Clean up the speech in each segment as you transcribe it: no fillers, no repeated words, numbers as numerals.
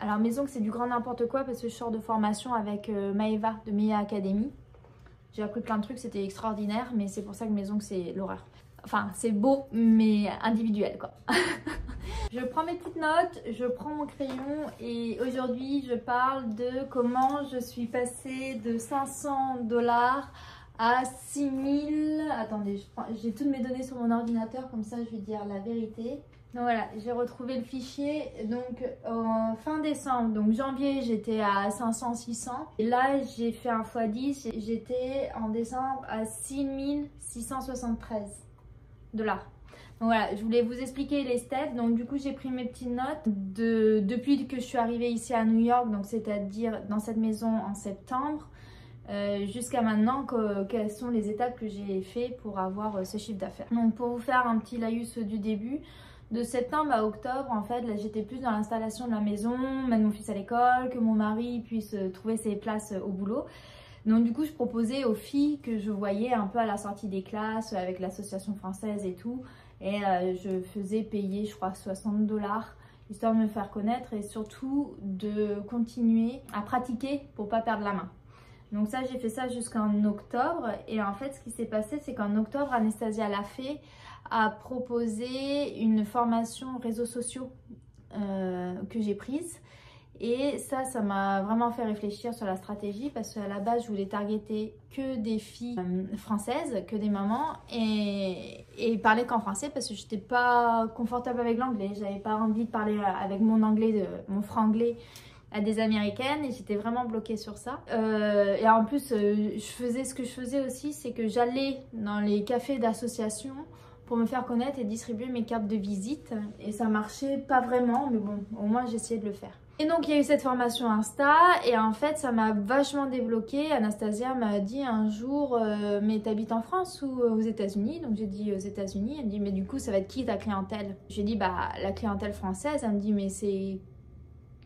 Alors maison que c'est du grand n'importe quoi parce que je sors de formation avec Maeva de Mia Academy. J'ai appris plein de trucs, c'était extraordinaire, mais c'est pour ça que maison que c'est l'horreur. Enfin, c'est beau, mais individuel quoi. Je prends mes petites notes, je prends mon crayon et aujourd'hui je parle de comment je suis passée de 500$ à 6000. Attendez, j'ai toutes mes données sur mon ordinateur, comme ça je vais dire la vérité. Donc voilà, j'ai retrouvé le fichier. Donc fin décembre, donc janvier j'étais à 500-600. Et là j'ai fait un x10, j'étais en décembre à 6673$. Donc voilà, je voulais vous expliquer les steps. Donc du coup j'ai pris mes petites notes depuis que je suis arrivée ici à New York, donc c'est-à-dire dans cette maison en septembre, jusqu'à maintenant, quelles sont les étapes que j'ai fait pour avoir ce chiffre d'affaires. Donc pour vous faire un petit laïus du début, de septembre à octobre, en fait, là j'étais plus dans l'installation de la maison, mettre mon fils à l'école, que mon mari puisse trouver ses places au boulot. Donc du coup je proposais aux filles que je voyais un peu à la sortie des classes avec l'association française et tout, et je faisais payer je crois 60$, histoire de me faire connaître et surtout de continuer à pratiquer pour pas perdre la main. Donc ça j'ai fait ça jusqu'en octobre, et en fait ce qui s'est passé c'est qu'en octobre Anastasia Lafay a proposé une formation réseaux sociaux que j'ai prise. Et ça m'a vraiment fait réfléchir sur la stratégie parce qu'à la base, je voulais targeter que des filles françaises, que des mamans et parler qu'en français parce que je n'étais pas confortable avec l'anglais. J'avais pas envie de parler avec mon anglais, mon franglais à des américaines et j'étais vraiment bloquée sur ça. Et en plus, ce que je faisais aussi, c'est que j'allais dans les cafés d'association pour me faire connaître et distribuer mes cartes de visite. Et ça marchait pas vraiment, mais bon, au moins j'essayais de le faire. Et donc il y a eu cette formation Insta et en fait ça m'a vachement débloquée. Anastasia m'a dit un jour mais t'habites en France ou aux États-Unis? Donc j'ai dit aux États-Unis. Elle me dit mais du coup ça va être qui ta clientèle? J'ai dit bah la clientèle française. Elle me dit mais c'est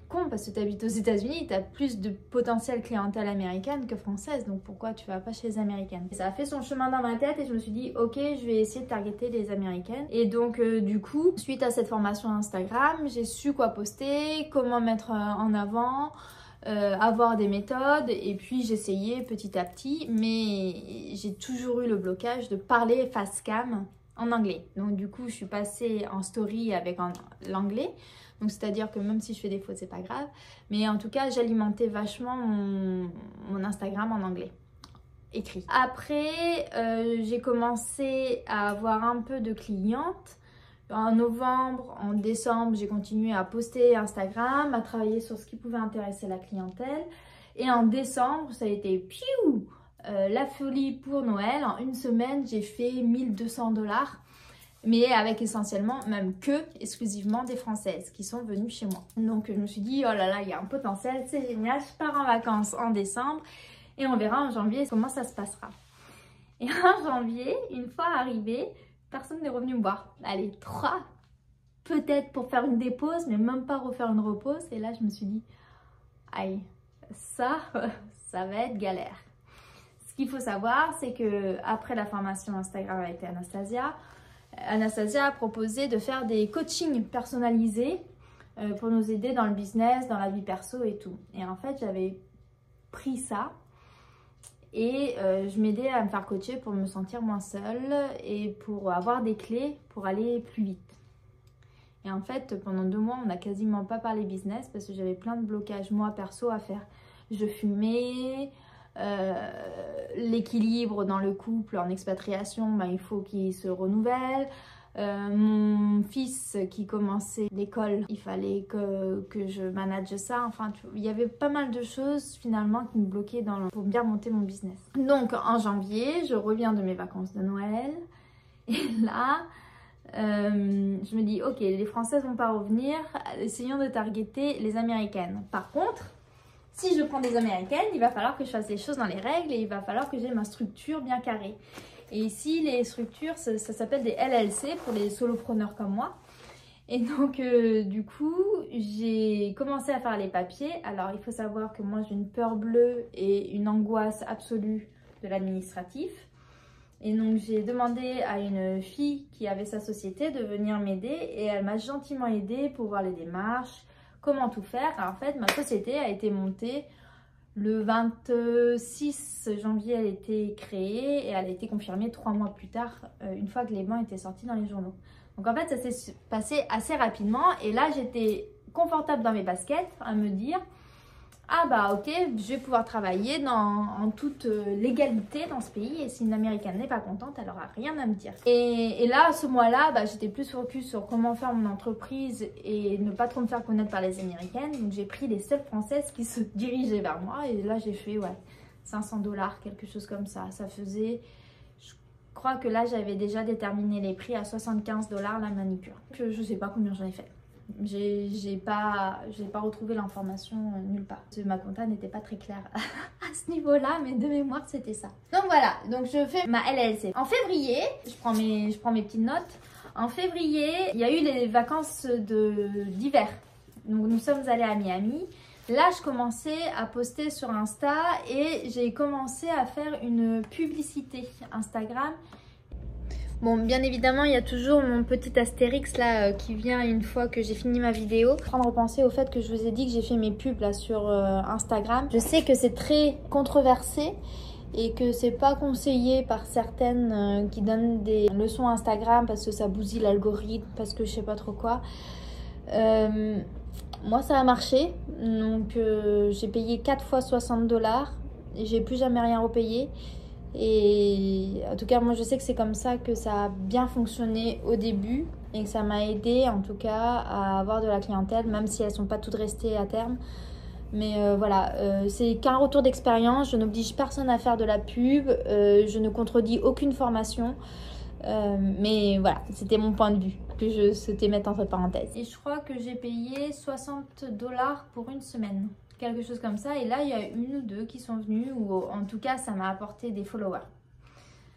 con parce que t'habites aux États-Unis, t'as plus de potentiel clientèle américaine que française, donc pourquoi tu vas pas chez les américaines? Et ça a fait son chemin dans ma tête et je me suis dit ok je vais essayer de targeter les américaines. Et donc du coup suite à cette formation Instagram j'ai su quoi poster, comment mettre en avant, avoir des méthodes, et puis j'essayais petit à petit, mais j'ai toujours eu le blocage de parler face cam en anglais. Donc du coup je suis passée en story avec l'anglais. Donc c'est-à-dire que même si je fais des fautes, c'est pas grave. Mais en tout cas, j'alimentais vachement mon Instagram en anglais, écrit. Après, j'ai commencé à avoir un peu de clientes. En novembre, en décembre, j'ai continué à poster Instagram, à travailler sur ce qui pouvait intéresser la clientèle. Et en décembre, ça a été piou, la folie pour Noël. En une semaine, j'ai fait 1200$. Mais avec essentiellement, même exclusivement des Françaises qui sont venues chez moi. Donc je me suis dit, oh là là, il y a un potentiel, c'est génial, je pars en vacances en décembre et on verra en janvier comment ça se passera. Et en janvier, une fois arrivé, personne n'est revenu me voir. Allez, 3, peut-être pour faire une dépose, mais même pas refaire une repose. Et là, je me suis dit, aïe, ça va être galère. Ce qu'il faut savoir, c'est que après la formation Instagram avec Anastasia a proposé de faire des coachings personnalisés pour nous aider dans le business, dans la vie perso et tout. Et en fait, j'avais pris ça et je m'aidais à me faire coacher pour me sentir moins seule et pour avoir des clés pour aller plus vite. Et en fait, pendant 2 mois, on n'a quasiment pas parlé business parce que j'avais plein de blocages, moi, perso, à faire. Je fumais... l'équilibre dans le couple en expatriation, ben, il faut qu'il se renouvelle. Mon fils qui commençait l'école, il fallait que je manage ça. Enfin, il y avait pas mal de choses finalement qui me bloquaient pour bien monter mon business. Donc en janvier, je reviens de mes vacances de Noël et là je me dis ok, les Françaises vont pas revenir, essayons de targeter les Américaines. Par contre, si je prends des Américaines, il va falloir que je fasse les choses dans les règles et il va falloir que j'ai ma structure bien carrée. Et ici, les structures, ça s'appelle des LLC pour les solopreneurs comme moi. Et donc, du coup, j'ai commencé à faire les papiers. Alors, il faut savoir que moi, j'ai une peur bleue et une angoisse absolue de l'administratif. Et donc, j'ai demandé à une fille qui avait sa société de venir m'aider et elle m'a gentiment aidée pour voir les démarches, comment tout faire. Alors, en fait, ma société a été montée le 26 janvier, elle a été créée et elle a été confirmée 3 mois plus tard, une fois que les bancs étaient sortis dans les journaux. Donc en fait, ça s'est passé assez rapidement et là, j'étais confortable dans mes baskets à me dire « Ah bah ok, je vais pouvoir travailler en toute légalité dans ce pays et si une Américaine n'est pas contente, elle n'aura rien à me dire. » Et là, à ce mois-là, bah, j'étais plus focus sur comment faire mon entreprise et ne pas trop me faire connaître par les Américaines. Donc j'ai pris les seules Françaises qui se dirigeaient vers moi et là j'ai fait 500 $, quelque chose comme ça. Ça faisait, je crois que là j'avais déjà déterminé les prix à 75 $ la manicure. Je sais pas combien j'en ai fait. J'ai pas retrouvé l'information nulle part. Ma compta n'était pas très claire à ce niveau-là, mais de mémoire c'était ça. Donc voilà, donc je fais ma LLC. En février, je prends mes petites notes. En février, il y a eu les vacances d'hiver. Donc nous sommes allés à Miami. Là, je commençais à poster sur Insta et j'ai commencé à faire une publicité Instagram. Bon, bien évidemment, il y a toujours mon petit astérix là qui vient une fois que j'ai fini ma vidéo. Je suis en train de repenser au fait que je vous ai dit que j'ai fait mes pubs là sur Instagram. Je sais que c'est très controversé et que c'est pas conseillé par certaines qui donnent des leçons Instagram parce que ça bousille l'algorithme, parce que je sais pas trop quoi. Moi, ça a marché. Donc, j'ai payé 4 fois 60 $ et j'ai plus jamais rien repayé. Et en tout cas, moi je sais que c'est comme ça que ça a bien fonctionné au début et que ça m'a aidé en tout cas à avoir de la clientèle, même si elles ne sont pas toutes restées à terme. Mais voilà, c'est qu'un retour d'expérience. Je n'oblige personne à faire de la pub, je ne contredis aucune formation. Mais voilà, c'était mon point de vue que je souhaitais mettre entre parenthèses. Et je crois que j'ai payé 60 $ pour une semaine. Quelque chose comme ça, et là il y a une ou deux qui sont venues, ou en tout cas ça m'a apporté des followers.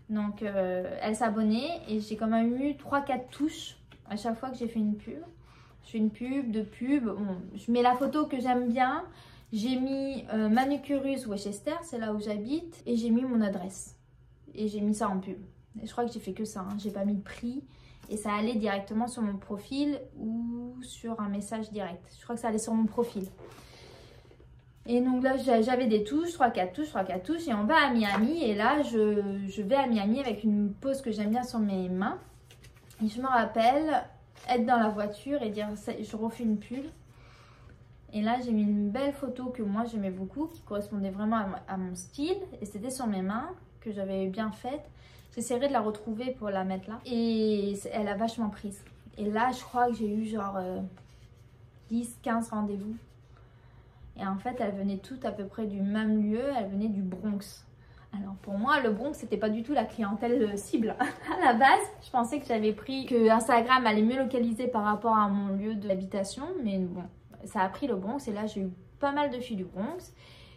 Donc elles s'abonnaient et j'ai quand même eu 3-4 touches à chaque fois que j'ai fait une pub. Je fais une pub, deux pubs, bon, je mets la photo que j'aime bien, j'ai mis Manucurus Westchester, c'est là où j'habite, et j'ai mis mon adresse. Et j'ai mis ça en pub. Et je crois que j'ai fait que ça, hein. J'ai pas mis de prix. Et ça allait directement sur mon profil ou sur un message direct. Je crois que ça allait sur mon profil. Et donc là, j'avais des touches, 3-4 touches, 3-4 touches. Et on va à Miami. Et là, je vais à Miami avec une pose que j'aime bien sur mes mains. Et je me rappelle être dans la voiture et dire, je refais une pub. Et là, j'ai mis une belle photo que moi, j'aimais beaucoup, qui correspondait vraiment à mon style. Et c'était sur mes mains, que j'avais bien faite. J'essaierai de la retrouver pour la mettre là. Et elle a vachement prise. Et là, je crois que j'ai eu genre 10-15 rendez-vous. Et en fait, elles venaient toutes à peu près du même lieu. Elles venaient du Bronx. Alors pour moi, le Bronx, c'était pas du tout la clientèle cible. À la base, je pensais que j'avais pris que Instagram allait mieux localiser par rapport à mon lieu d'habitation. Mais bon, ça a pris le Bronx. Et là, j'ai eu pas mal de filles du Bronx.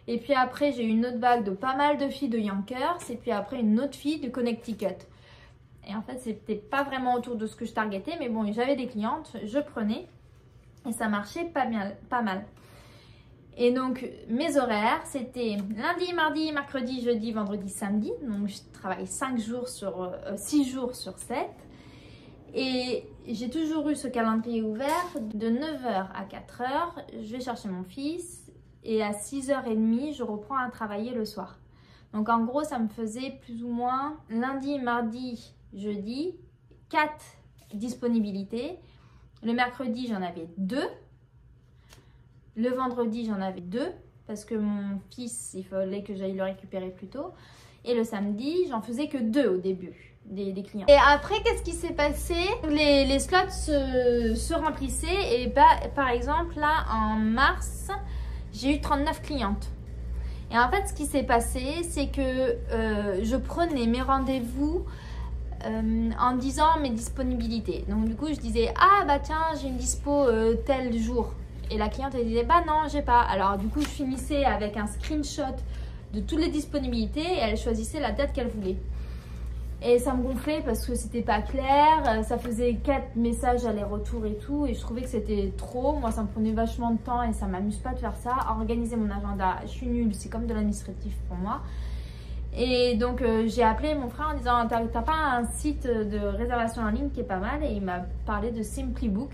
Et puis après, j'ai eu une autre vague de pas mal de filles de Yonkers. Et puis après, une autre fille du Connecticut. Et en fait, c'était pas vraiment autour de ce que je targetais. Mais bon, j'avais des clientes, je prenais. Et ça marchait pas mal. Et donc, mes horaires, c'était lundi, mardi, mercredi, jeudi, vendredi, samedi. Donc, je travaille 6 jours sur 7. Et j'ai toujours eu ce calendrier ouvert de 9h à 4h. Je vais chercher mon fils. Et à 6h30, je reprends à travailler le soir. Donc, en gros, ça me faisait plus ou moins lundi, mardi, jeudi, 4 disponibilités. Le mercredi, j'en avais 2. Le vendredi, j'en avais 2 parce que mon fils, il fallait que j'aille le récupérer plus tôt. Et le samedi, j'en faisais que 2 au début des clients. Et après, qu'est-ce qui s'est passé? Les slots se remplissaient. Et par exemple, là, en mars, j'ai eu 39 clientes. Et en fait, ce qui s'est passé, c'est que je prenais mes rendez-vous en disant mes disponibilités. Donc du coup, je disais, ah bah tiens, j'ai une dispo tel jour. Et la cliente, elle disait, bah non, j'ai pas. Alors du coup, je finissais avec un screenshot de toutes les disponibilités et elle choisissait la date qu'elle voulait. Et ça me gonflait parce que c'était pas clair. Ça faisait 4 messages aller-retour et tout. Et je trouvais que c'était trop. Moi, ça me prenait vachement de temps et ça m'amuse pas de faire ça. Organiser mon agenda, je suis nulle. C'est comme de l'administratif pour moi. Et donc, j'ai appelé mon frère en disant, t'as pas un site de réservation en ligne qui est pas mal? Et il m'a parlé de Simply Book.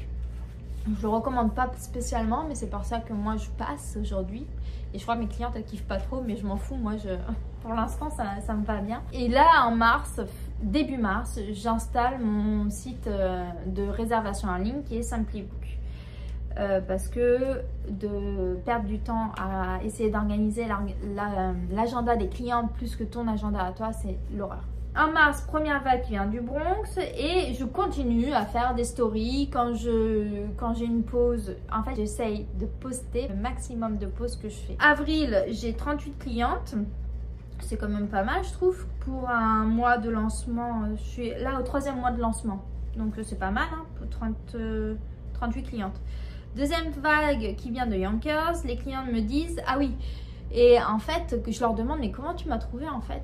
Je le recommande pas spécialement, mais c'est pour ça que moi je passe aujourd'hui. Et je crois que mes clientes elles kiffent pas trop, mais je m'en fous. Moi, pour l'instant, ça me va bien. Et là, en mars, début mars, j'installe mon site de réservation en ligne qui est Simplybook. Parce que de perdre du temps à essayer d'organiser l'agenda des clients plus que ton agenda à toi, c'est l'horreur. En mars, première vague qui vient du Bronx et je continue à faire des stories quand j'ai une pause. En fait, j'essaye de poster le maximum de pauses que je fais. Avril, j'ai 38 clientes. C'est quand même pas mal, je trouve. Pour un mois de lancement, je suis là au 3e mois de lancement. Donc c'est pas mal, hein, pour 38 clientes. Deuxième vague qui vient de Yonkers, les clients me disent « Ah oui !» Et en fait, que je leur demande « Mais comment tu m'as trouvé en fait ?»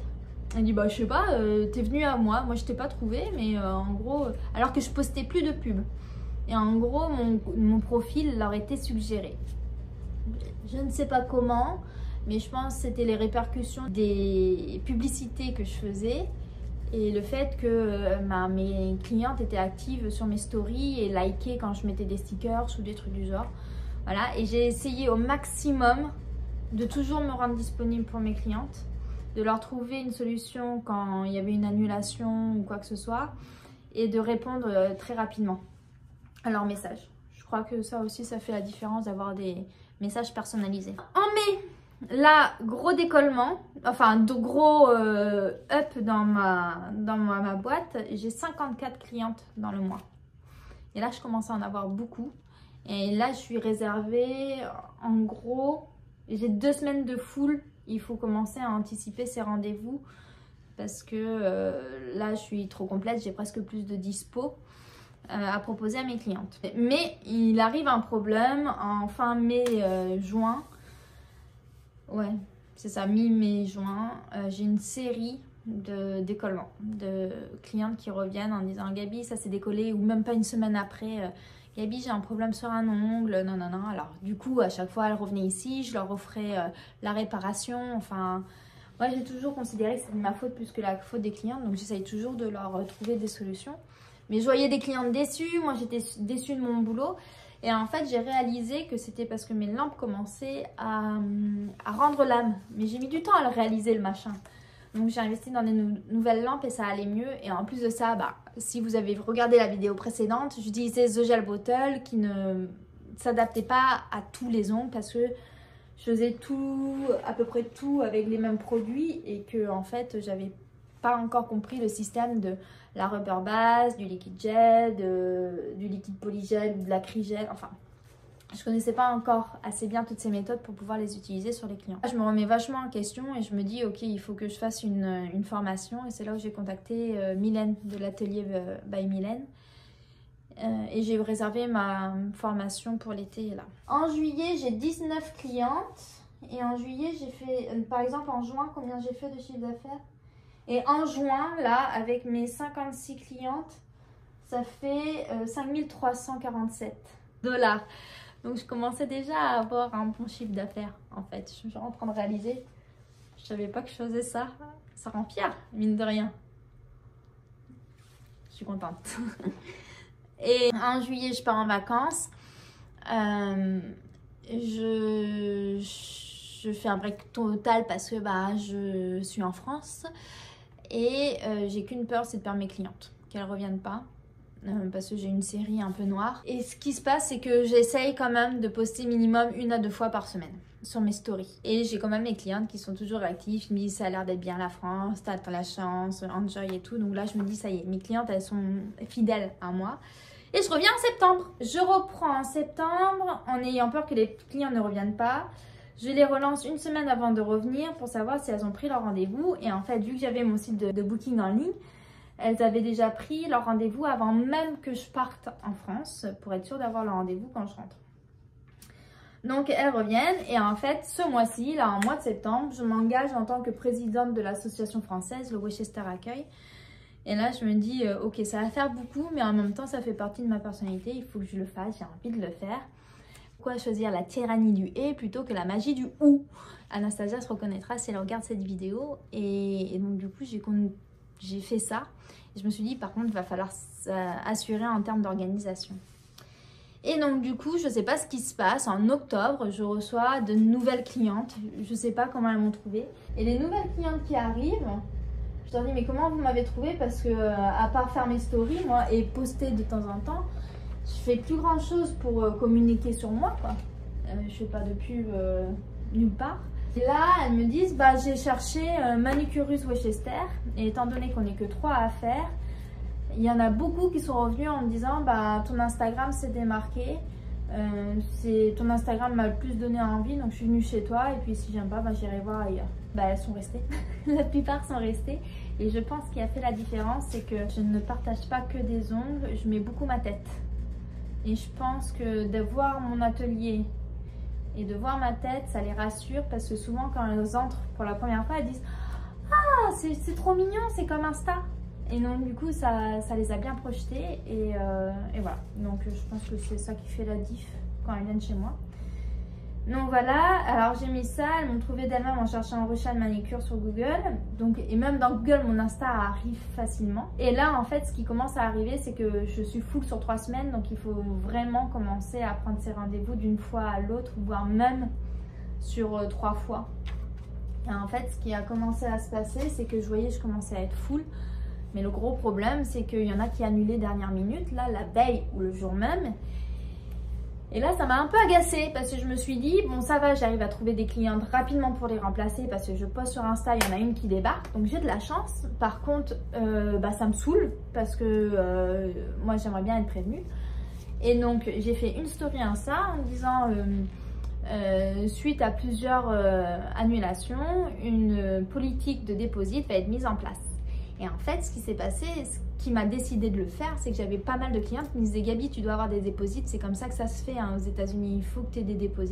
Elle dit bah je sais pas, t'es venu à moi je t'ai pas trouvé, mais en gros, alors que je postais plus de pubs. Et en gros, mon profil leur était suggéré. Je ne sais pas comment, mais je pense que c'était les répercussions des publicités que je faisais et le fait que mes clientes étaient actives sur mes stories et likaient quand je mettais des stickers ou des trucs du genre. Voilà, et j'ai essayé au maximum de toujours me rendre disponible pour mes clientes, de leur trouver une solution quand il y avait une annulation ou quoi que ce soit et de répondre très rapidement à leurs messages. Je crois que ça aussi, ça fait la différence d'avoir des messages personnalisés. En mai, là, gros décollement, enfin de gros up dans ma boîte. J'ai 54 clientes dans le mois. Et là, je commence à en avoir beaucoup. Et là, je suis réservée, en gros, j'ai 2 semaines de full. Il faut commencer à anticiper ces rendez-vous parce que là, je suis trop complète. J'ai presque plus de dispo à proposer à mes clientes. Mais il arrive un problème en fin mai, juin. Ouais, c'est ça, mi-mai, juin. J'ai une série de décollements, de clientes qui reviennent en disant « Gabi, ça s'est décollé » ou même pas une semaine après Gabi, j'ai un problème sur un ongle, non. Alors, du coup, à chaque fois, elles revenaient ici, je leur offrais la réparation. Enfin, moi, j'ai toujours considéré que c'était ma faute plus que la faute des clientes. Donc, j'essaye toujours de leur trouver des solutions. Mais je voyais des clientes déçues. Moi, j'étais déçue de mon boulot. Et en fait, j'ai réalisé que c'était parce que mes lampes commençaient à rendre l'âme. Mais j'ai mis du temps à le réaliser, le machin. Donc j'ai investi dans des nouvelles lampes et ça allait mieux. Et en plus de ça, si vous avez regardé la vidéo précédente, j'utilisais The Gel Bottle qui ne s'adaptait pas à tous les ongles parce que je faisais tout, à peu près tout avec les mêmes produits et que en fait j'avais pas encore compris le système de la rubber base, du liquide gel, du liquide polygel, de l'acrygel, enfin... Je connaissais pas encore assez bien toutes ces méthodes pour pouvoir les utiliser sur les clients. Je me remets vachement en question et je me dis ok, il faut que je fasse une formation et c'est là où j'ai contacté Mylène de l'atelier by Mylène et j'ai réservé ma formation pour l'été là. En juillet, j'ai 19 clientes et en juillet, j'ai fait par exemple en juin, combien j'ai fait de chiffre d'affaires? Et en juin, là, avec mes 56 clientes, ça fait 5347 $. Donc je commençais déjà à avoir un bon chiffre d'affaires en fait. Je suis en train de réaliser. Je savais pas que je faisais ça. Ça rend fière, mine de rien. Je suis contente. Et en juillet, je pars en vacances. Je fais un break total parce que je suis en France. Et j'ai qu'une peur, c'est de perdre mes clientes. Qu'elles reviennent pas. Parce que j'ai une série un peu noire. Et ce qui se passe, c'est que j'essaye quand même de poster minimum 1 à 2 fois par semaine sur mes stories. Et j'ai quand même mes clientes qui sont toujours actives, qui me disent ça a l'air d'être bien la France, t'as la chance, enjoy et tout. Donc là, je me dis ça y est, mes clientes, elles sont fidèles à moi. Et je reviens en septembre. Je reprends en septembre en ayant peur que les clients ne reviennent pas. Je les relance 1 semaine avant de revenir pour savoir si elles ont pris leur rendez-vous. Et en fait, vu que j'avais mon site de booking en ligne, elles avaient déjà pris leur rendez-vous avant même que je parte en France pour être sûre d'avoir leur rendez-vous quand je rentre. Donc elles reviennent et en fait ce mois-ci, là en mois de septembre, je m'engage en tant que présidente de l'association française, le Worcester Accueil. Et là je me dis ok, ça va faire beaucoup mais en même temps ça fait partie de ma personnalité, il faut que je le fasse, j'ai envie de le faire. Pourquoi choisir la tyrannie du et plutôt que la magie du ou? Anastasia se reconnaîtra si elle regarde cette vidéo et donc du coup j'ai fait ça. Et je me suis dit, par contre, il va falloir assurer en termes d'organisation. Et donc du coup, je sais pas ce qui se passe. En octobre, je reçois de nouvelles clientes. Je sais pas comment elles m'ont trouvée. Et les nouvelles clientes qui arrivent, je leur dis mais comment vous m'avez trouvée? Parce que à part faire mes stories, moi, et poster de temps en temps, je fais plus grand chose pour communiquer sur moi, quoi. Je fais pas de pub nulle part. Et là, elles me disent, bah j'ai cherché Manucurus Worcester. Et étant donné qu'on n'est que 3 à faire, il y en a beaucoup qui sont revenus en me disant, bah ton Instagram s'est démarqué. Ton Instagram m'a le plus donné envie, donc je suis venue chez toi. Et puis si j'aime pas, bah, j'irai voir ailleurs. Bah elles sont restées. La plupart sont restées. Et je pense qu'il a fait la différence, c'est que je ne partage pas que des ongles, je mets beaucoup ma tête. Et je pense que de voir mon atelier et de voir ma tête, ça les rassure, parce que souvent quand elles entrent pour la première fois, elles disent « Ah, c'est trop mignon, c'est comme Insta !» Et donc du coup, ça les a bien projetés et voilà. Donc je pense que c'est ça qui fait la diff quand elles viennent chez moi. Donc voilà, alors j'ai mis ça, elles m'ont trouvé d'elles-mêmes en cherchant Rochelle manicure sur Google. Donc, et même dans Google, mon Insta arrive facilement. Et là, en fait, ce qui commence à arriver, c'est que je suis full sur 3 semaines. Donc il faut vraiment commencer à prendre ses rendez-vous d'une fois à l'autre, voire même sur 3 fois. Et en fait, ce qui a commencé à se passer, c'est que je voyais je commençais à être full. Mais le gros problème, c'est qu'il y en a qui annulaient dernière minute, là, la veille ou le jour même. Et là, ça m'a un peu agacée parce que je me suis dit, bon, ça va, j'arrive à trouver des clientes rapidement pour les remplacer parce que je poste sur Insta, il y en a une qui débarque, donc j'ai de la chance. Par contre, bah, ça me saoule parce que moi, j'aimerais bien être prévenue. Et donc, j'ai fait une story Insta en disant, suite à plusieurs annulations, une politique de dépôt va être mise en place. Et en fait, ce qui s'est passé, ce qui m'a décidé de le faire, c'est que j'avais pas mal de clientes qui me disaient « Gabi, tu dois avoir des dépôts, c'est comme ça que ça se fait hein, aux États-Unis, il faut que tu aies des dépôts. »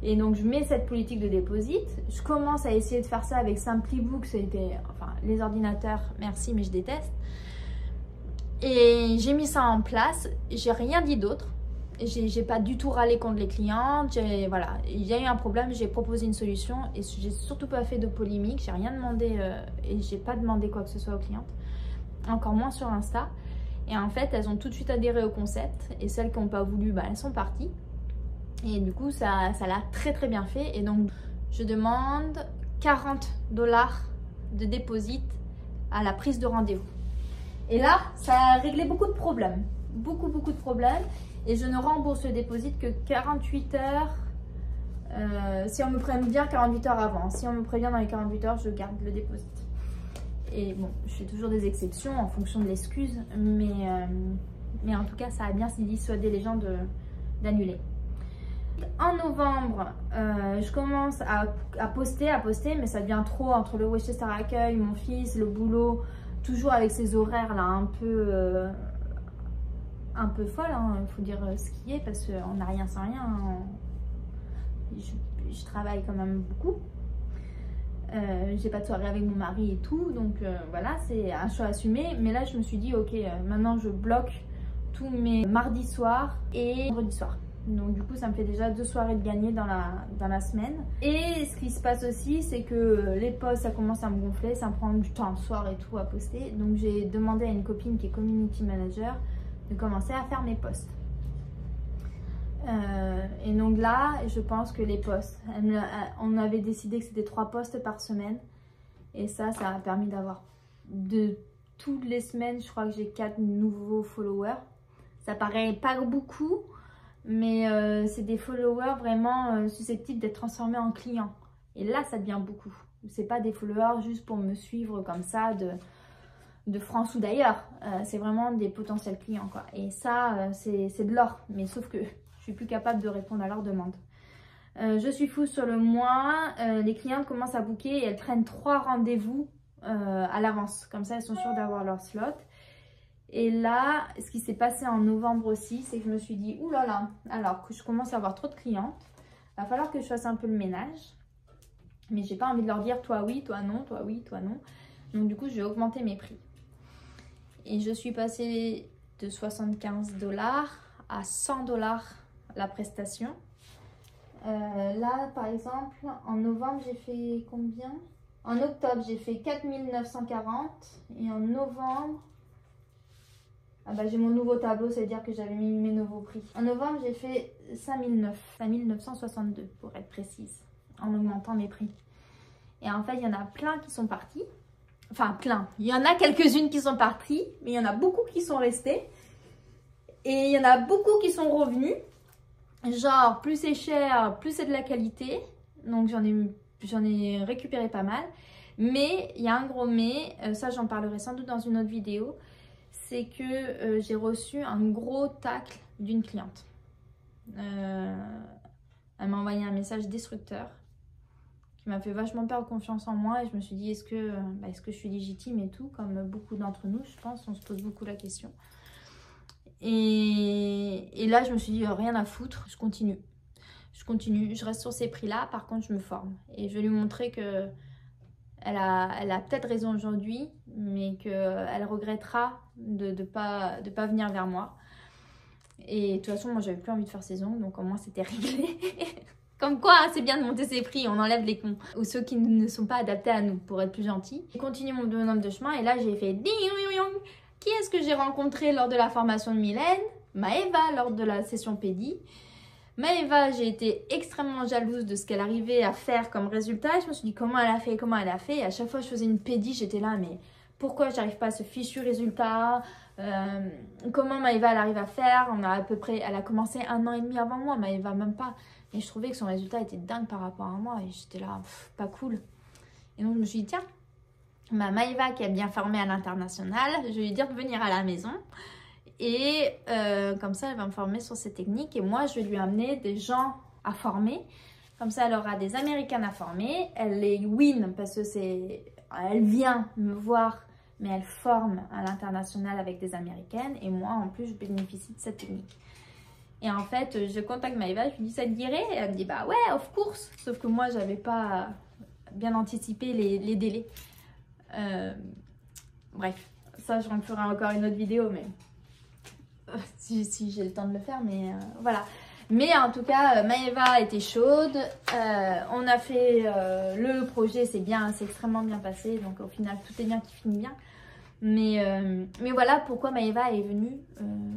Et donc, je mets cette politique de dépôt. Je commence à essayer de faire ça avec Simplybook, c'était, enfin, les ordinateurs, merci, mais je déteste. Et j'ai mis ça en place, j'ai rien dit d'autre. J'ai pas du tout râlé contre les clientes, voilà, il y a eu un problème, j'ai proposé une solution et j'ai surtout pas fait de polémique, j'ai rien demandé et j'ai pas demandé quoi que ce soit aux clientes, encore moins sur Insta. Et en fait, elles ont tout de suite adhéré au concept et celles qui n'ont pas voulu, bah, elles sont parties. Et du coup, ça l'a très très bien fait. Et donc, je demande 40 $ de dépôt à la prise de rendez-vous. Et là, ça a réglé beaucoup de problèmes, beaucoup de problèmes. Et je ne rembourse le dépôt que 48 heures, si on me prévient 48 heures avant. Si on me prévient dans les 48 heures, je garde le dépôt. Et bon, je fais toujours des exceptions en fonction de l'excuse, mais en tout cas, ça a bien dissuadé les gens d'annuler. En novembre, je commence à poster, mais ça devient trop entre le Worcester Accueil, mon fils, le boulot, toujours avec ces horaires là un peu folle, hein, faut dire ce qui est, parce qu'on n'a rien sans rien. Hein. Je travaille quand même beaucoup. J'ai pas de soirée avec mon mari et tout, donc voilà, c'est un choix assumé. Mais là, je me suis dit, ok, maintenant je bloque tous mes mardis soirs et vendredi soir. Donc du coup, ça me fait déjà 2 soirées de gagner dans la semaine. Et ce qui se passe aussi, c'est que les posts, ça commence à me gonfler, ça me prend du temps le soir et tout à poster. Donc j'ai demandé à une copine qui est community manager de commencer à faire mes posts. Et donc là, je pense que les posts, on avait décidé que c'était 3 posts par semaine. Et ça a permis d'avoir de toutes les semaines, je crois que j'ai 4 nouveaux followers. Ça paraît pas beaucoup, mais c'est des followers vraiment susceptibles d'être transformés en clients. Et là, ça devient beaucoup. C'est pas des followers juste pour me suivre comme ça de France ou d'ailleurs. C'est vraiment des potentiels clients, quoi. Et ça, c'est de l'or. Mais sauf que je suis plus capable de répondre à leurs demandes. Je suis fou sur le mois. Les clientes commencent à booker et elles prennent 3 rendez-vous à l'avance. Comme ça, elles sont sûres d'avoir leur slot. Et là, ce qui s'est passé en novembre aussi, c'est que je me suis dit, oulala, alors que je commence à avoir trop de clientes, il va falloir que je fasse un peu le ménage. Mais j'ai pas envie de leur dire, toi oui, toi non, toi oui, toi non. Donc du coup, je vais augmenter mes prix. Et je suis passée de 75 $ à 100 $ la prestation. Là, par exemple, en novembre, j'ai fait combien? En octobre, j'ai fait 4 940 et en novembre, Ah bah j'ai mon nouveau tableau, ça veut dire que j'avais mis mes nouveaux prix. En novembre, j'ai fait 5962 pour être précise, en augmentant mes prix. Et en fait, il y en a plein qui sont partis. Enfin, plein. Il y en a quelques-unes qui sont parties, mais il y en a beaucoup qui sont restées. Et il y en a beaucoup qui sont revenus. Genre, plus c'est cher, plus c'est de la qualité. Donc, j'en ai récupéré pas mal. Mais, il y a un gros mais, ça j'en parlerai sans doute dans une autre vidéo. C'est que j'ai reçu un gros tacle d'une cliente. Elle m'a envoyé un message destructeur qui m'a fait vachement perdre confiance en moi et je me suis dit est-ce que je suis légitime et tout, comme beaucoup d'entre nous, je pense, on se pose beaucoup la question. Et là, je me suis dit rien à foutre, je continue, je reste sur ces prix-là, par contre, je me forme et je vais lui montrer que elle a peut-être raison aujourd'hui, mais qu'elle regrettera de pas venir vers moi. Et de toute façon, moi, j'avais plus envie de faire ces ongles, donc au moins, c'était réglé. Comme quoi, c'est bien de monter ses prix, on enlève les cons. Ou ceux qui ne sont pas adaptés à nous, pour être plus gentils. J'ai continué mon bonhomme de chemin, et là, j'ai fait ding ding ding. Qui est-ce que j'ai rencontré lors de la formation de Mylène? Maëva, lors de la session pédi. Maëva, j'ai été extrêmement jalouse de ce qu'elle arrivait à faire comme résultat. Je me suis dit comment elle a fait, comment elle a fait. Et à chaque fois que je faisais une pédi, j'étais là, mais pourquoi j'arrive pas à ce fichu résultat? Comment Maëva elle arrive à faire? Elle a commencé 1 an et demi avant moi, Maëva même pas. Et je trouvais que son résultat était dingue par rapport à moi. Et j'étais là, pas cool. Et donc je me suis dit, tiens, Maëva qui est bien formée à l'international, je vais lui dire de venir à la maison. Et comme ça, elle va me former sur ces techniques. Et moi, je vais lui amener des gens à former. Comme ça, elle aura des Américaines à former. Elle les win parce que elle vient me voir, mais elle forme à l'international avec des Américaines. Et moi, en plus, je bénéficie de cette technique. Et en fait, je contacte Maëva, je lui dis ça te dirait? Et elle me dit bah ouais, of course. Sauf que moi, j'avais pas bien anticipé les délais. Bref, ça, je ferai encore une autre vidéo, mais... si j'ai le temps de le faire, mais voilà. Mais en tout cas, Maëva était chaude. On a fait le projet, c'est extrêmement bien passé. Donc au final, tout est bien qui finit bien. Mais voilà pourquoi Maëva est venue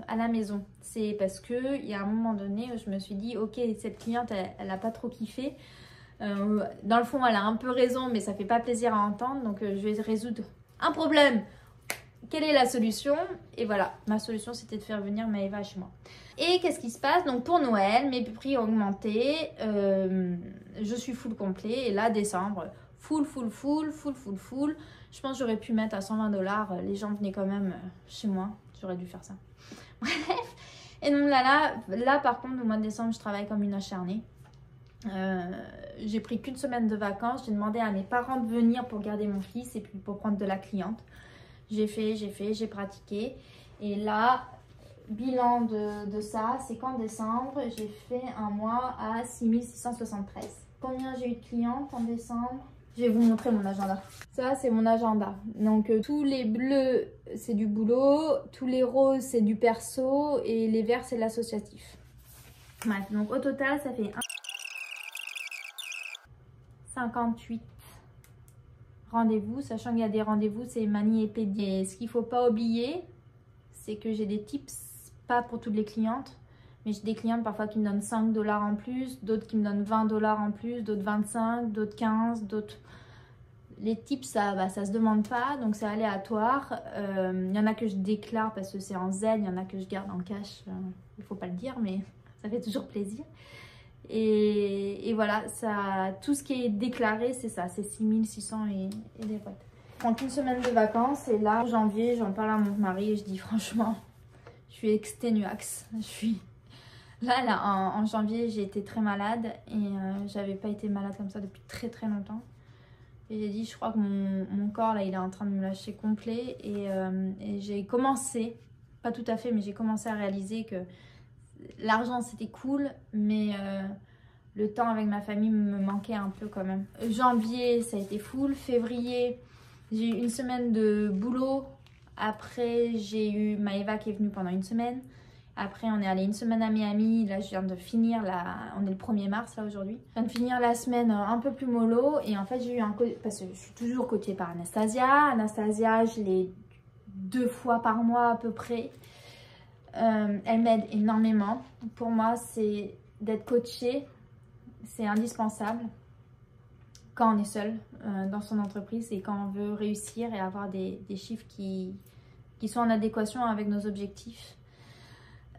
à la maison. C'est parce qu'il y a un moment donné où je me suis dit, ok, cette cliente, elle n'a pas trop kiffé. Dans le fond, elle a un peu raison, mais ça fait pas plaisir à entendre. Donc je vais résoudre un problème. Quelle est la solution? Et voilà, ma solution c'était de faire venir Maëva chez moi. Et qu'est-ce qui se passe? Donc pour Noël, mes prix ont augmenté. Je suis full complet. Et là, décembre, full. Je pense que j'aurais pu mettre à 120 $. Les gens venaient quand même chez moi. J'aurais dû faire ça. Bref. Et donc là, par contre, au mois de décembre, je travaille comme une acharnée. J'ai pris qu'une semaine de vacances. J'ai demandé à mes parents de venir pour garder mon fils et puis pour prendre de la cliente. J'ai j'ai pratiqué. Et là, bilan de ça, c'est qu'en décembre, j'ai fait un mois à 6673. Combien j'ai eu de clientes en décembre? Je vais vous montrer mon agenda. Ça, c'est mon agenda. Donc, tous les bleus, c'est du boulot. Tous les roses, c'est du perso. Et les verts, c'est de l'associatif. Bref, donc au total, ça fait 58 rendez-vous, sachant qu'il y a des rendez-vous, c'est mani et pédi. Et ce qu'il ne faut pas oublier, c'est que j'ai des tips, pas pour toutes les clientes, mais j'ai des clientes parfois qui me donnent 5 $ en plus, d'autres qui me donnent 20 $ en plus, d'autres 25, d'autres 15, d'autres... Les tips, ça se demande pas, donc c'est aléatoire. Il y en a que je déclare parce que c'est en zen, il y en a que je garde en cash, il faut pas le dire, mais ça fait toujours plaisir. Et voilà, ça, tout ce qui est déclaré, c'est ça, c'est 6600 et des potes. Je prends qu'une semaine de vacances et là, en janvier, j'en parle à mon mari et je dis franchement, je suis exténuax. Là, en janvier, j'ai été très malade et j'avais pas été malade comme ça depuis très longtemps. Et j'ai dit, je crois que mon corps, là, il est en train de me lâcher complet. Et j'ai commencé, pas tout à fait, mais j'ai commencé à réaliser que l'argent c'était cool, mais le temps avec ma famille me manquait un peu quand même. Janvier ça a été full, février j'ai eu une semaine de boulot, après j'ai eu Maëva qui est venue pendant une semaine, après on est allé une semaine à Miami, là je viens de finir, on est le 1er mars là aujourd'hui, je viens de finir la semaine un peu plus mollo et en fait j'ai eu parce que je suis toujours coachée par Anastasia, je l'ai 2 fois par mois à peu près. Elle m'aide énormément. Pour moi, c'est d'être coachée, c'est indispensable quand on est seul dans son entreprise et quand on veut réussir et avoir des chiffres qui sont en adéquation avec nos objectifs.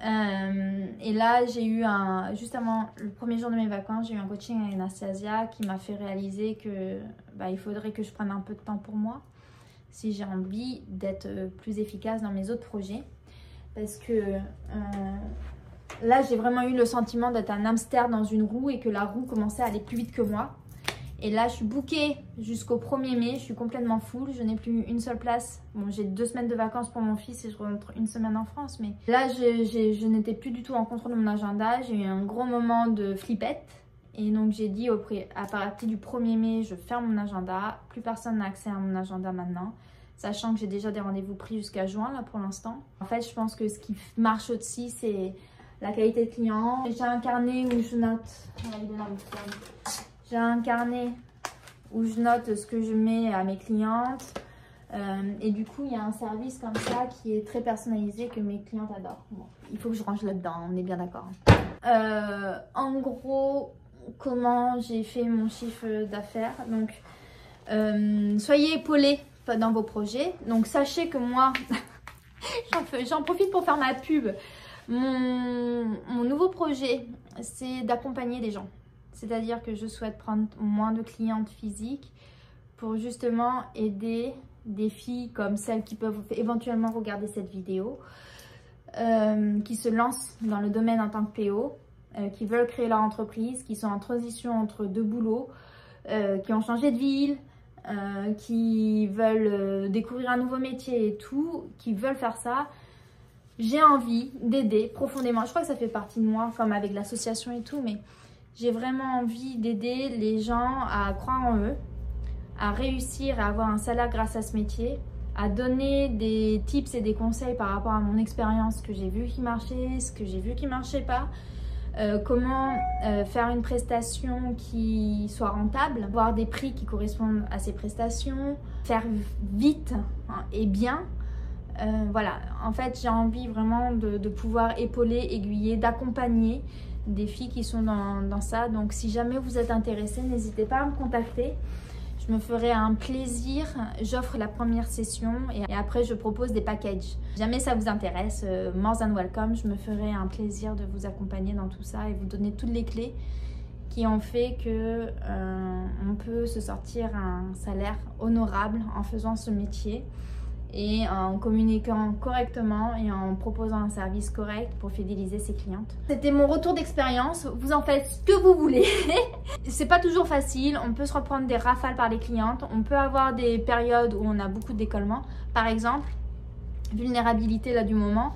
Et là, j'ai eu juste avant le premier jour de mes vacances, j'ai eu un coaching avec Anastasia qui m'a fait réaliser que il faudrait que je prenne un peu de temps pour moi si j'ai envie d'être plus efficace dans mes autres projets. Parce que là, j'ai vraiment eu le sentiment d'être un hamster dans une roue et que la roue commençait à aller plus vite que moi. Et là, je suis bookée jusqu'au 1er mai. Je suis complètement full. Je n'ai plus une seule place. Bon, j'ai 2 semaines de vacances pour mon fils et je rentre une semaine en France. Mais là, je n'étais plus du tout en contrôle de mon agenda. J'ai eu un gros moment de flippette. Et donc, j'ai dit à partir du 1er mai, je ferme mon agenda. Plus personne n'a accès à mon agenda maintenant. Sachant que j'ai déjà des rendez-vous pris jusqu'à juin, là, pour l'instant. En fait, je pense que ce qui marche aussi, c'est la qualité de client. J'ai un carnet où je note... J'ai un carnet où je note ce que je mets à mes clientes. Et du coup, il y a un service comme ça qui est très personnalisé que mes clientes adorent. Bon, il faut que je range là-dedans, on est bien d'accord. En gros, comment j'ai fait mon chiffre d'affaires. Donc, soyez épaulés dans vos projets. Donc, sachez que moi, j'en profite pour faire ma pub. Mon nouveau projet, c'est d'accompagner des gens. C'est-à-dire que je souhaite prendre moins de clientes physiques pour justement aider des filles comme celles qui peuvent éventuellement regarder cette vidéo, qui se lancent dans le domaine en tant que PO, qui veulent créer leur entreprise, qui sont en transition entre 2 boulots, qui ont changé de ville, qui veulent découvrir un nouveau métier et tout, qui veulent faire ça. J'ai envie d'aider profondément. Je crois que ça fait partie de moi, comme avec l'association et tout, mais... J'ai vraiment envie d'aider les gens à croire en eux, à réussir à avoir un salaire grâce à ce métier, à donner des tips et des conseils par rapport à mon expérience, ce que j'ai vu qui marchait, ce que j'ai vu qui ne marchait pas, comment faire une prestation qui soit rentable, avoir des prix qui correspondent à ces prestations, faire vite et bien. Voilà, en fait j'ai envie vraiment de pouvoir épauler, aiguiller, d'accompagner des filles qui sont dans ça. Donc si jamais vous êtes intéressé, n'hésitez pas à me contacter. Je me ferai un plaisir. J'offre la première session et après je propose des packages. Si jamais ça vous intéresse, more than welcome. Je me ferai un plaisir de vous accompagner dans tout ça et vous donner toutes les clés qui ont fait que on peut se sortir un salaire honorable en faisant ce métier et en communiquant correctement et en proposant un service correct pour fidéliser ses clientes. C'était mon retour d'expérience. Vous en faites ce que vous voulez. C'est pas toujours facile. On peut se reprendre des rafales par les clientes. On peut avoir des périodes où on a beaucoup de décollement. Par exemple, vulnérabilité là du moment.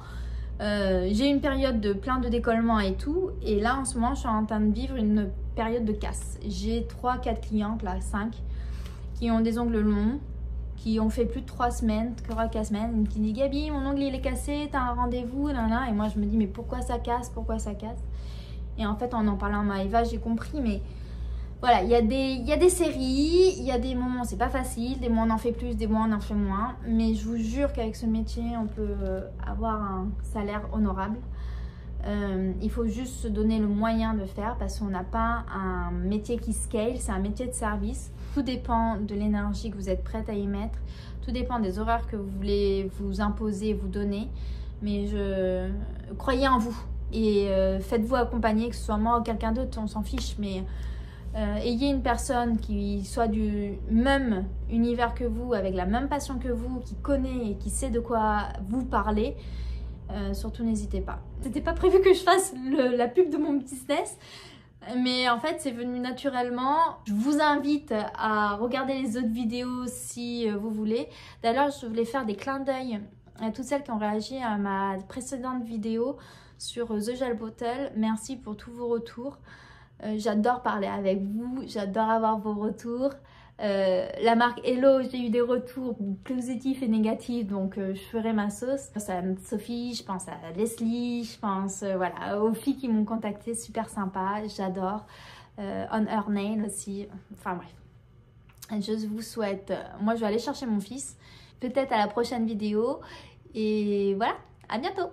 J'ai une période de plein de décollement et tout. Et là, en ce moment, je suis en train de vivre une période de casse. J'ai 3-4 clientes, là 5, qui ont des ongles longs, qui ont fait plus de 3 semaines, 4 semaines, qui dit Gabi, mon ongle il est cassé, t'as un rendez-vous, et moi je me dis mais pourquoi ça casse, et en fait en parlant à Maëva j'ai compris, mais voilà, il y a des séries, il y a des moments c'est pas facile, des mois on en fait plus, des mois on en fait moins, mais je vous jure qu'avec ce métier on peut avoir un salaire honorable. Il faut juste se donner le moyen de faire parce qu'on n'a pas un métier qui scale, c'est un métier de service. Tout dépend de l'énergie que vous êtes prête à y mettre, tout dépend des horaires que vous voulez vous imposer, vous donner, mais croyez en vous et faites-vous accompagner, que ce soit moi ou quelqu'un d'autre, on s'en fiche, mais ayez une personne qui soit du même univers que vous, avec la même passion que vous, qui connaît et qui sait de quoi vous parlez. Surtout n'hésitez pas. C'était pas prévu que je fasse la pub de mon business, mais en fait c'est venu naturellement. Je vous invite à regarder les autres vidéos si vous voulez. D'ailleurs je voulais faire des clins d'œil à toutes celles qui ont réagi à ma précédente vidéo sur The Gel Bottle. Merci pour tous vos retours. J'adore parler avec vous, j'adore avoir vos retours. La marque Hello, j'ai eu des retours positifs et négatifs, donc je ferai ma sauce. Je pense à Sophie, je pense à Leslie, je pense voilà, aux filles qui m'ont contacté, super sympa, j'adore. On Her Nail aussi, enfin bref. Je vous souhaite, moi je vais aller chercher mon fils, peut-être à la prochaine vidéo, et voilà, à bientôt.